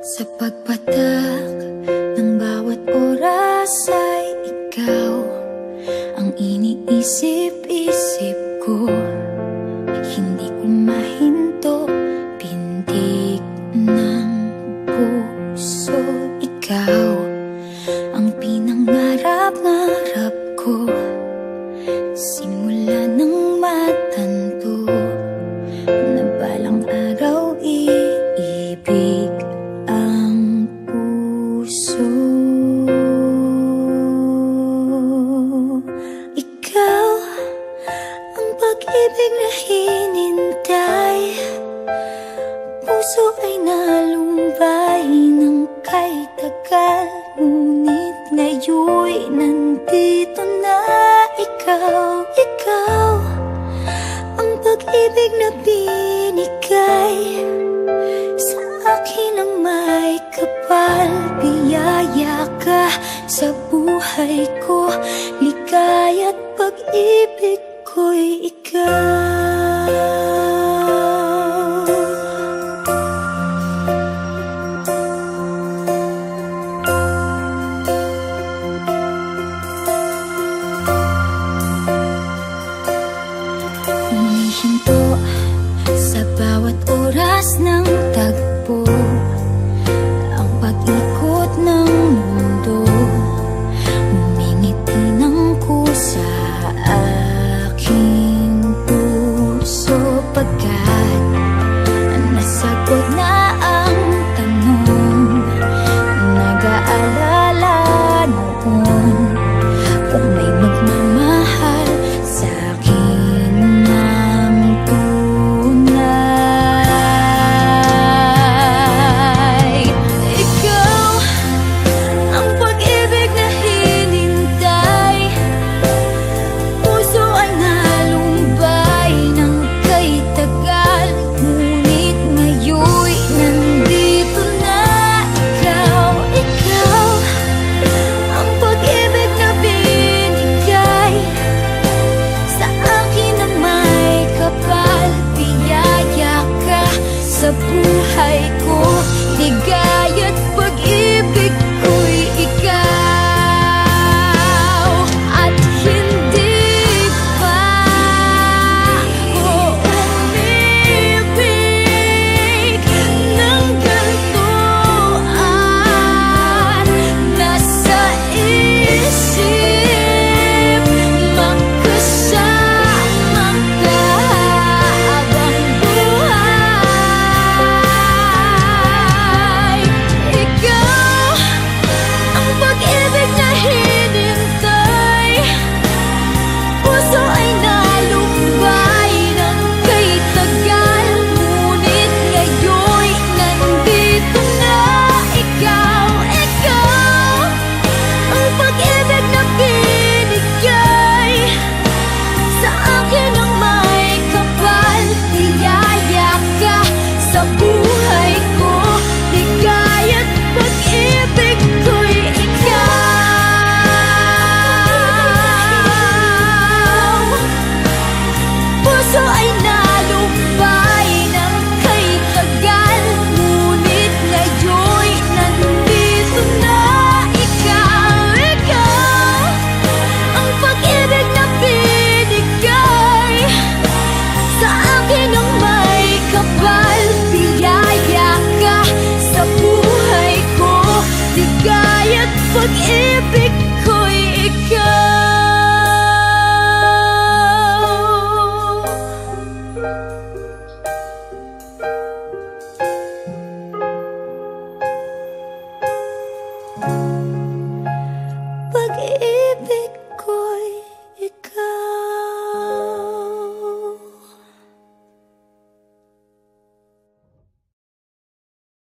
Sa pagpatak ng bawat oras ay ikaw ang iniisip-isip ko. Hindi ko mahinto, pintig ng puso. Ikaw ang pinangarap-ngarap ko, simula ng matanto na balang araw iibig ang puso. Ikaw ang pag-ibig na hinintay, puso ay nalumbay ng kay tagal, ngunit ngayon'y nandito na ikaw. Ikaw ang pag-ibig na binigay sa akin ang may kapal. Biyaya ka sa buhay ko, ligaya't pag-ibig ko'y ikaw. Humihinto sa bawat oras ng tagpo, ang pag-ikot ng mundo, humingiti ng kusa aking puso. Pagkat nasagot na ang tanong, nag-aalala noon kung may magmamahal sa akin ng tunay. Ikaw ang pag-ibig na hinintay, puso ay nalumbay ng kay tagal, ngunit ngayon'y nandito na ikaw. Ikaw ang pag-ibig na binigay sa akin na may kapal. Biyaya ka sa buhay ko, ligaya't pag-ibig ko'y ikaw. At hindi pa ako umibig ng ganito, at nasa isip magkasama ka habang buhay. Ikaw ang pag-ibig na hinintay, puso ay nalumbay ng kay tagal, ngunit ngayon'y nandito na ikaw. Ikaw ang pag-ibig na binigay sa akin ang may kapal. Biyaya ka sa buhay ko, ligaya't pag-ibig ko'y ikaw. Puso ay nalumbay ng kay tagal, ngunit ngayon'y nandito na ikaw. Ikaw ang pag-ibig na binigay sa akin ang may kapal. Biyaya ka sa buhay ko, ligaya't pag-ibig